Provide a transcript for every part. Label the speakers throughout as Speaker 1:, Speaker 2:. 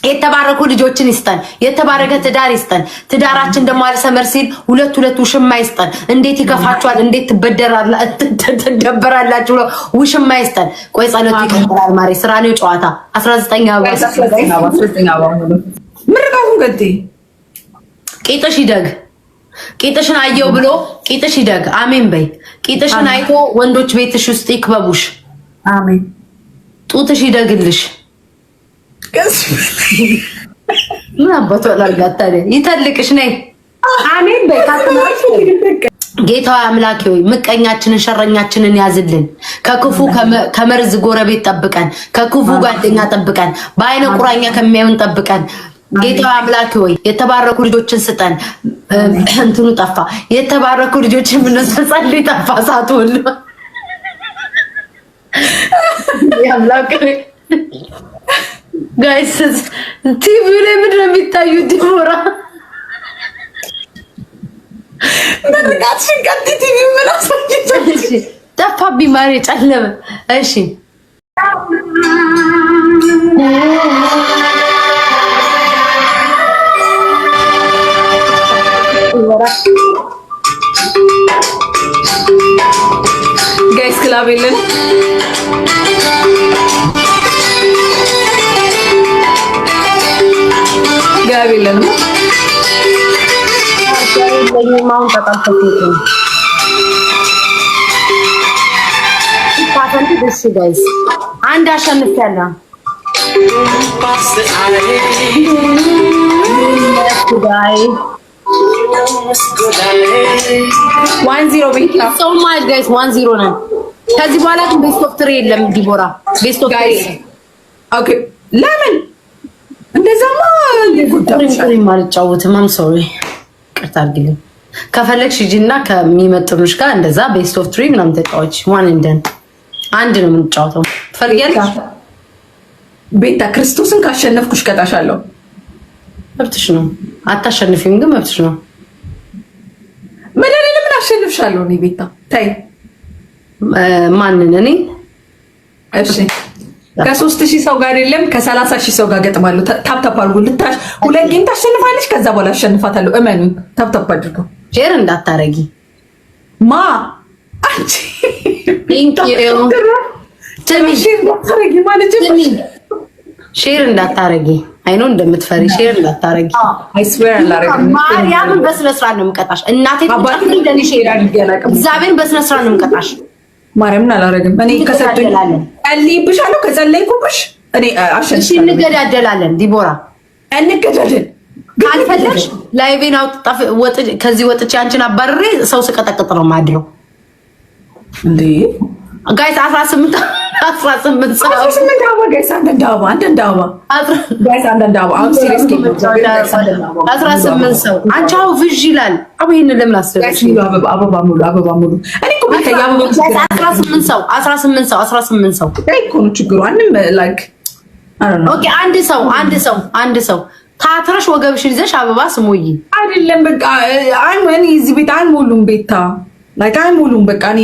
Speaker 1: የተባረኩ ልጆችን ይስጠን። የተባረከ ትዳር ይስጠን። ትዳራችን ደግሞ አልሰመር ሲል ሁለት ውሽማ ይስጠን። እንዴት ይከፋችኋል? እንዴት ትደበራላችሁ? ውሽማ ይስጠን። ቆይ ጸሎት ይቀጥላል። ማሪ ስራ ነው ጨዋታ 19
Speaker 2: ምርቃቱን ገጤ
Speaker 1: ቂጥሽ ይደግ። ቂጥሽን አየው ብሎ ቂጥሽ ይደግ። አሜን በይ። ቂጥሽን አይቶ ወንዶች ቤትሽ ውስጥ ይክበቡሽ።
Speaker 2: አሜን።
Speaker 1: ጡትሽ ይደግልሽ። ምን አባቷ ላርጋት ታዲያ? ይተልቅሽ ነይ። አሜን በይ። ጌታ አምላኬ ሆይ ምቀኛችንን ሸረኛችንን ያዝልን። ከክፉ ከመርዝ ጎረቤት ጠብቀን፣ ከክፉ ጓደኛ ጠብቀን፣ በአይነ ቁራኛ ከሚያዩን ጠብቀን። ጌታ አምላኬ ሆይ የተባረኩ ልጆችን ስጠን። እንትኑ ጠፋ። የተባረኩ ልጆችን ምንሰጸልይ ጠፋ። ሳቱ ሁሉ ያምላክ ጋይስ ቲቪ ላይ ምንድን ነው የሚታዩት? ዲቦራ
Speaker 2: ምርቃት ሽንቀት ቲቪ ምን አሳየች?
Speaker 1: ጠፋብኝ ማሬ ጨለመ። እሺ
Speaker 2: ጋይስ ክላብ የለን ጋብ የለንም።
Speaker 1: ማውን ተጣጣፈት ፓተንት ደስ ጋይስ አንድ አሸንፍ ያለ ጉዳይ
Speaker 2: 1-0 ቤት ነው።
Speaker 1: ሶ ማች ጋይስ 1-0 ነው። ከዚህ በኋላ ግን ቤስት ኦፍ 3 የለም። ዲቦራ ቤስት ኦፍ 3
Speaker 2: ኦኬ። ለምን እንደዛማ
Speaker 1: ጉዳይ ማልጫወትም አም ሶሪ ቅርታ አድርግልኝ። ከፈለግሽ ሂጂና ከሚመጥኑሽ ጋር እንደዛ ቤስት ኦፍ 3 ምናምን ተጫዋች ዋን እንደን አንድ ነው የምንጫወተው። ፈልጊያለሽ
Speaker 2: ቤታ ክርስቶስን ካሸነፍኩሽ ቀጣሻለሁ።
Speaker 1: መብትሽ ነው። አታሸንፊም ግን መብትሽ ነው።
Speaker 2: ምን አሸንፍሻለሁ እኔ ቤታ ታይ
Speaker 1: ማንን እኔ
Speaker 2: እሺ ከ3000 ሰው ጋር የለም ከ30000 ሰው ጋር ገጥማለሁ። ታፕታፕ አድርጉ። ልታሽ ሁለት ጌም ታሸንፋለች። ከዛ በኋላ አሸንፋታለሁ። እመኑ። ታፕታፕ አድርጉ።
Speaker 1: ሼር እንዳታረጊ
Speaker 2: ማ አንቺ
Speaker 1: ሼር እንዳታረጊ። አይኖ እንደምትፈሪ ሼር እንዳታረጊ።
Speaker 2: አይ ስዌር አላረግም።
Speaker 1: ማርያምን በስነ ስርዓት ነው የምቀጣሽ። እናቴ
Speaker 2: አባቴ እንደኔ ሼር አድርጌ አላውቅም።
Speaker 1: እግዚአብሔርን በስነ ስርዓት ነው የምቀጣሽ።
Speaker 2: ማርያምን አላረግም። እኔ ከሰጡኝ እልይብሻለሁ። ከጸለይኩብሽ እኔ አሸንፍ።
Speaker 1: እሺ እንገዳደላለን። ዲቦራ
Speaker 2: እንገዳደል።
Speaker 1: ካልፈለግሽ ላይቬን አውጥጣፍ ወጥ ከዚህ ወጥቼ አንቺን አባርሬ ሰው ስቀጠቅጥ ነው ማድረው እንዴ ጋይስ 18 ሰው
Speaker 2: 18 አባ ጋይስ አንድ እንዳባ ጋይስ አንድ እንዳባ አሁን ሲሪየስ ጌም
Speaker 1: 18 ሰው አንቺ አው ቪዥ ይላል። አቡ ይሄን ለምን አስደረግሽ?
Speaker 2: አበባ ሙሉ እኔ እኮ ቤታ ያበባ
Speaker 1: 18 ሰው
Speaker 2: አይ እኮ ነው ችግሩ። አንንም ላይክ አይ ዶንት ኖ
Speaker 1: ኦኬ አንድ ሰው ታትረሽ ወገብሽን ይዘሽ አበባ ስሙይ
Speaker 2: አይደለም በቃ አይመን እዚህ ቤት አይሞሉም ቤታ ላይክ አይሞሉም በቃ እኔ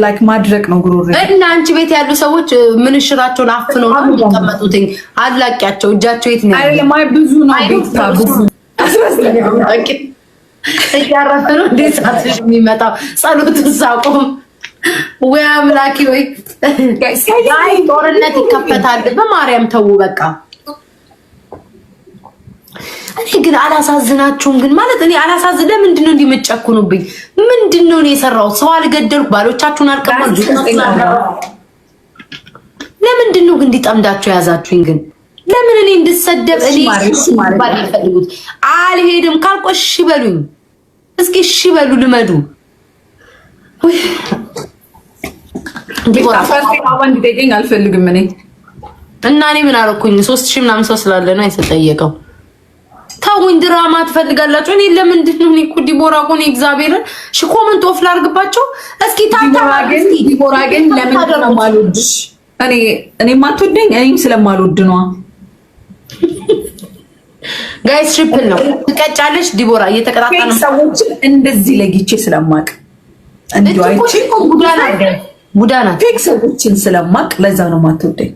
Speaker 2: ላይክ ማድረቅ ነው ጉሮሬ
Speaker 1: እና አንቺ ቤት ያሉ ሰዎች ምንሽራቸውን አፍነው ነው የሚቀመጡት። አላቂያቸው እጃቸው የት ነው?
Speaker 2: አይደለም አይ ብዙ ነው ቤታ ብዙ
Speaker 1: ኦኬ እያረፈ ነው ዲሳትሽ የሚመጣው ጸሎቱን ሳቆም ወይ አምላኪ ወይ ጋይ ጦርነት ይከፈታል። በማርያም ተው በቃ። እኔ ግን አላሳዝናችሁም? ግን ማለት እኔ አላሳዝን። ለምንድን ነው እንዲመጨኩኑብኝ? ምንድን ነው እኔ የሰራሁት? ሰው አልገደልኩ፣ ባሎቻችሁን አልቀማል። ለምንድን ነው ግን እንዲጠምዳችሁ ያዛችሁኝ? ግን ለምን እኔ እንድሰደብ እኔ ባል ይፈልጉት አልሄድም ካልኩ እሺ በሉኝ። እስኪ እሺ በሉ ልመዱ።
Speaker 2: እንዲጠይቀኝ አልፈልግም እኔ
Speaker 1: እና እኔ ምን አደረኩኝ? 3000 ምናምን ሰው ስላለ ነው የተጠየቀው። ታውኝ ድራማ ትፈልጋላችሁ? እኔ ለምንድን ነው እኔ እኮ ዲቦራ እኮ ነው እግዚአብሔርን እሺ ኮመንት ኦፍ ላርግባቸው እስኪ
Speaker 2: ዲቦራ ግን ለምን ነው ማልወድሽ? እኔ ማትወደኝ እኔም ስለማልወድ ነው።
Speaker 1: ጋይስ ትሪፕል ነው ትቀጫለሽ። ዲቦራ እየተቀጣጣ ነው።
Speaker 2: ሰዎችን እንደዚህ ለጊቼ ስለማቅ እንዴ አይቼ
Speaker 1: ጉዳና
Speaker 2: ፌክ ሰዎችን ስለማቅ ለዛ ነው ማትወደኝ።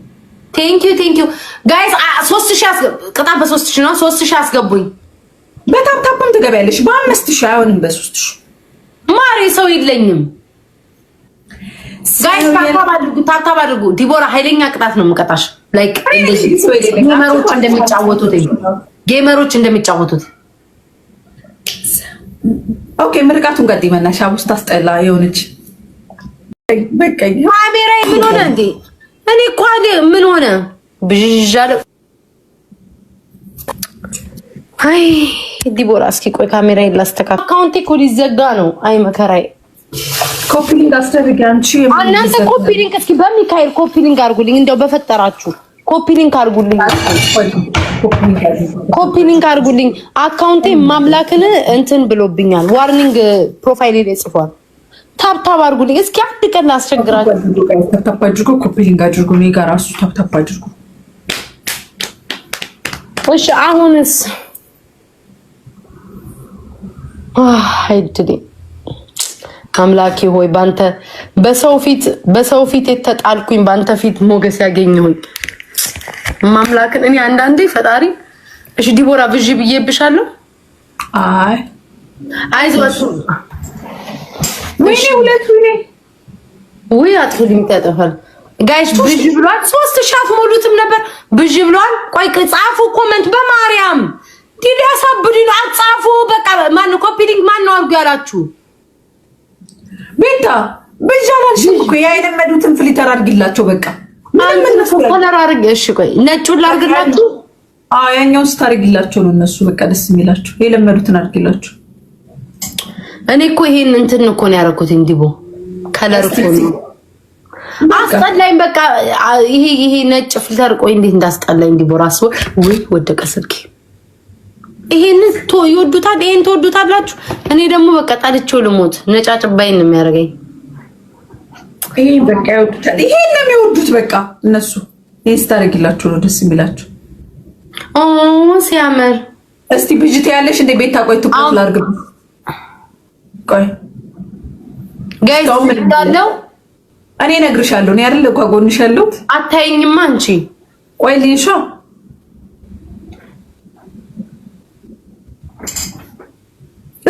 Speaker 1: ቴንኪዩ ጋይስ 3000 ቅጣት በ3000 ነው። 3000 አስገቡኝ።
Speaker 2: በታፕታፕም ትገቢያለሽ። በ5000 አይሆንም በ3000
Speaker 1: ማሬ ሰው የለኝም። ጋይስ ታታብ አድርጉ። ዲቦራ ኃይለኛ ቅጣት ነው የምቀጣሽ። ላይክ ጌመሮች እንደሚጫወቱት
Speaker 2: ኦኬ። ምርቃቱን ቀጥይመና ሻቡስ ታስጠላ የሆነች በቃኝ።
Speaker 1: ካሜራ ምን ሆነ እንዴ? እኔ እኮ ምን ሆነ ብዥዣለ። አይ ዲቦራ እስኪ ቆይ ካሜራ ይላስተካክል። አካውንቴ እኮ ሊዘጋ ነው። አይ መከራዬ።
Speaker 2: ኮፒ ሊንክ አስተርግ አንቺ
Speaker 1: እናንተ ኮፒ ሊንክ እስኪ በሚካኤል ኮፒ ሊንክ አድርጉልኝ። እንደው በፈጠራችሁ ኮፒ ሊንክ አድርጉልኝ። ኮፒ ሊንክ አድርጉልኝ። አካውንቴ ማምላክን እንትን ብሎብኛል። ዋርኒንግ ፕሮፋይል ላይ ጽፏል። ታፕታፕ አድርጉልኝ እስኪ አንድ ቀን አስቸግራችሁ።
Speaker 2: ታፕታፕ አድርጉ፣ ኮፒ ሊንክ አድርጉ። እኔ ጋር እሱ ታፕታፕ አድርጉ።
Speaker 1: እሺ አሁንስ አይድልኝ አምላኬ ሆይ ባንተ በሰው ፊት የተጣልኩኝ ባንተ ፊት ሞገስ ያገኘሁኝ ማምላክን። እኔ አንዳንዴ ፈጣሪ እሺ ዲቦራ ብዥ ብዬብሻለሁ። አይዞሽ
Speaker 2: ወይኔ ሁለቱ
Speaker 1: ወይ አጥፉልኝ ታጠፋል። ጋይስ ብዥ ብሏል። 3000 አትሞሉትም ነበር። ብዥ ብሏል። ቆይ ጻፉ ኮሜንት በማርያም ዲዳሳ ብዱን አጻፉ። በቃ ማን ኮፒ ሊንክ ማን ነው አድርጉ ያላችሁ?
Speaker 2: ቤታ በጃላልሽም እኮ የለመዱትን ፍሊተር አድርጊላቸው። በቃ
Speaker 1: ከለር አድርጊ። እሺ ቆይ ነጩን ላድርግላችሁ።
Speaker 2: ያኛውን ስታደርጊላቸው ነው እነሱ በቃ ደስ የሚላቸው። የለመዱትን አድርጊላቸው።
Speaker 1: እኔ እኮ ይሄን እንትን እኮ ነው ያደረኩት። እንዲቦ ከለር እኮ ነው አስጠላኝ። በቃ ይሄ ነጭ ፍሊተር ቆይ እንዴት እንዳስጠላኝ እንዲቦ ራስ ወይ ወደቀ ስልኬ። ይሄን ይወዱታል፣ ይሄን ትወዱታላችሁ። እኔ ደግሞ በቃ ጣልቼው ልሞት። ነጫጭባይን ነው የሚያደርገኝ።
Speaker 2: ይሄ በቃ ይወዱታል። ይሄን ነው የሚወዱት በቃ እነሱ። ይሄን ስታደርጊላቸው ነው ደስ የሚላቸው።
Speaker 1: ሲያምር።
Speaker 2: እስቲ ብጅት ያለሽ እንደ ቤታ ቆይ ትቆጥ ላድርግ። ቆይ
Speaker 1: ጋይስ እንዳለው
Speaker 2: እኔ እነግርሻለሁ። እኔ አይደል ጓጎንሽ ያለሁት
Speaker 1: አታይኝማ አንቺ።
Speaker 2: ቆይ ልይሻ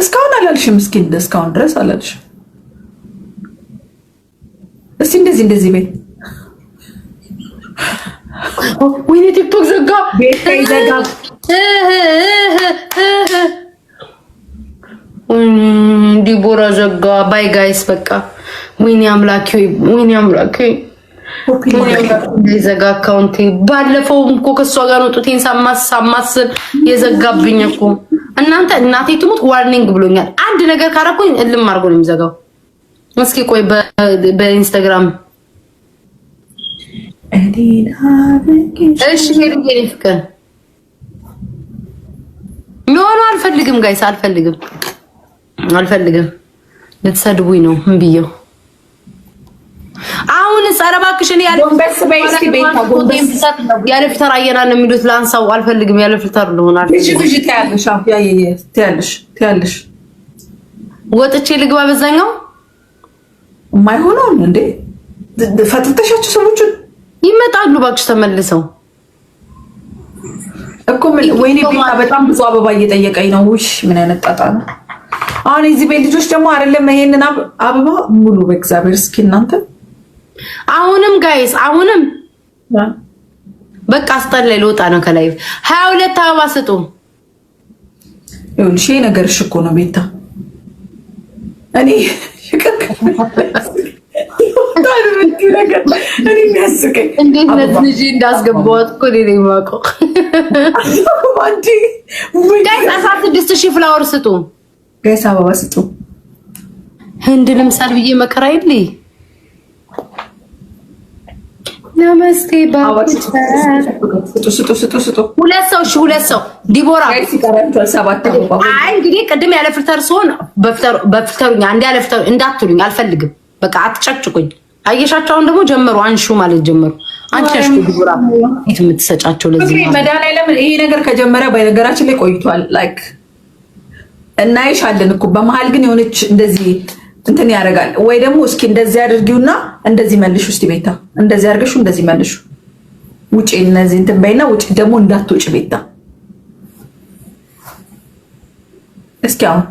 Speaker 2: እስካሁን አላልሽም። እስኪ እስካሁን ድረስ አላልሽም። እስቲ እንደዚህ በይ።
Speaker 1: ወይኔ ቲክቶክ ዘጋ።
Speaker 2: ቤት ዘጋ።
Speaker 1: ዲቦራ ዘጋ። ባይ ጋይስ በቃ ወይኔ አምላኬ፣ ወይኔ አምላኬ ዘጋ አካውንቴ። ባለፈው እኮ ከሷ ጋር ነው ጡቴን ሳማስል የዘጋብኝ እኮ። እናንተ እናቴ ትሙት ዋርኒንግ ብሎኛል። አንድ ነገር ካረኩኝ እልም አድርጎ ነው የሚዘጋው። እስኪ ቆይ በኢንስታግራም እሺ ሄድዬ ፍቅር ኖ አልፈልግም ጋይስ አልፈልግም። ልትሰድቡኝ ነው እምብየው። አሁን ጸረባክሽ እኔ ያለ ፍልተር አየና ነው የሚሉት። ላንሳው አልፈልግም። ያለ ፍልተር ልሆን
Speaker 2: ትያለሽ።
Speaker 1: ወጥቼ ልግባ በዛኛው
Speaker 2: የማይሆነው እንዴ ፈትተሻቸው ሰዎችን
Speaker 1: ይመጣሉ። እባክሽ ተመልሰው
Speaker 2: እኮ ወይኔ ቤታ በጣም ብዙ አበባ እየጠየቀኝ ነው። ውሽ ምን አይነት ጣጣ ነው። አሁን እዚህ ቤት ልጆች ደግሞ አይደለም ይሄንን አበባ ሙሉ በእግዚአብሔር እስኪ እናንተ
Speaker 1: አሁንም ጋይስ አሁንም በቃ አስጠላኝ። ልወጣ ነው ከላይ 22 አበባ ስጡ።
Speaker 2: ይኸውልሽ ይሄ ነገርሽ እኮ ነው ቤታ። እኔ
Speaker 1: እንዴት ነትንጂ እንዳስገባሁት እኮ እኔ ነኝ የማውቀው። ጋይስ 16,000 ፍላወር ስጡ።
Speaker 2: ጋይስ አበባ ስጡ።
Speaker 1: ህንድ ልምሳል ብዬ መከራ የለኝ። ነመስቴ ባክሽ
Speaker 2: ስጡ።
Speaker 1: ሁለት ሰው ዲቦራ አይ እንግዲህ ቅድም ያለ ፍልተር ሲሆን በፍልተሩኛ አንዴ ያለ ፍልተሩ እንዳትሉኝ አልፈልግም። በቃ አትጨቅጭቁኝ። አየሻቸው አሁን ደግሞ ጀመሩ። አንሹ ማለት ጀመሩ። አንቺ ነሽ ዲቦራ ይት የምትሰጫቸው ለዚህ
Speaker 2: መድኃኒዓለም ይሄ ነገር ከጀመረ በነገራችን ላይ ቆይቷል። ላይክ እናይሻለን እኮ በመሀል ግን የሆነች እንደዚህ እንትን ያደርጋል ወይ ደግሞ እስኪ እንደዚህ አድርጊውና እንደዚህ መልሹ። እስቲ ቤታ እንደዚህ አድርገሽው እንደዚህ መልሹ። ውጪ እነዚህ እንትን በይና ውጪ ደግሞ እንዳትወጪ ቤታ እስኪ አሁን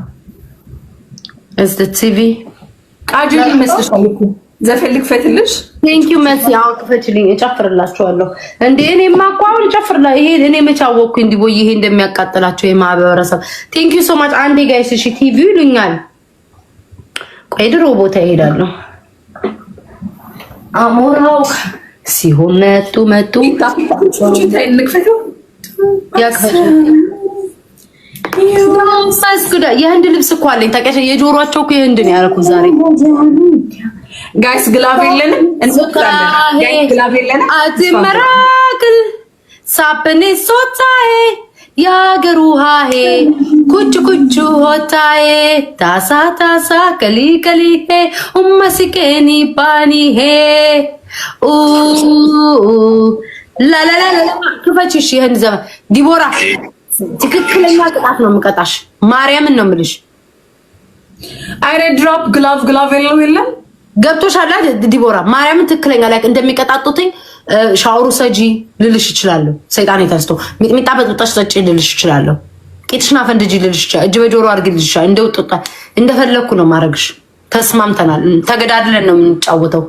Speaker 1: ቲቪ
Speaker 2: ቃጂ ይመስልሻል እኮ ዘፈልክ ፈትልሽ
Speaker 1: ቴንክ ዩ መሲ አሁን ክፈችልኝ እጨፍርላችኋለሁ እንዴ እኔማ እኮ አሁን እጨፍርላ ይሄ እኔ መቻወኩ እንዲቦይ ይሄ እንደሚያቃጥላቸው የማህበረሰብ ቴንክ ዩ ሶ ማች አንዴ ጋይስ እሺ ቲቪ ይሉኛል ቆይ ድሮ ቦታ ይሄዳሉ አሞራው ሲሆን መጡ የህንድ ልብስ እኮ አለኝ ታውቂያለሽ የጆሮአቸው እኮ የህንድ ነው ያደረኩት ዛሬ
Speaker 2: ጋይስ ግላቭ የለንም እንሞክራለን ጋይስ ግላቭ የለንም
Speaker 1: አትመራቅል ሳፕኔ ሶታዬ ያገሩ ሃሄ ኩቹ ኩቹ ሆታዬ ታሳ ከሊ ሄ ኡማሲኬኒ ባኒ ሄ ላላላ ክፈችሽ ይሄን ዘመን ዲቦራ ትክክለኛ ቅጣት ነው የምቀጣሽ ማርያምን ነው የምልሽ
Speaker 2: አይረ ድሮፕ ግላቭ የለም
Speaker 1: ገብቶሻል ዲቦራ ማርያምን ትክክለኛ ላይ እንደሚቀጣጡትኝ ሻወሩ ሰጂ ልልሽ ይችላል ሰይጣን የተስቶ ሚጥሚጣ በጥጣሽ ሰጪ ልልሽ ይችላል ቂጥሽና ፈንድጂ ልልሽ ይችላል እጅ በጆሮ አርግልሽ እንደውጥጣ እንደፈለኩ ነው ማረግሽ ተስማምተናል ተገዳድለን ነው የምንጫወተው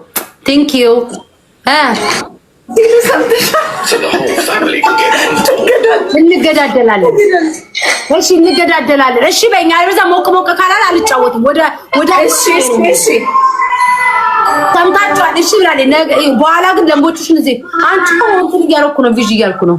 Speaker 1: ቴንክ ዩ እንገዳደላለን እሺ በእኛ አይበዛ ሞቅ ካላል አልጫወትም ወደ እሺ ሰምታችኋል እሺ ብላለች በኋላ ግን ለምቦቹሽን እዚህ አንቺ እኮ እንትን እያደረኩ ነው ቪዥ እያልኩ ነው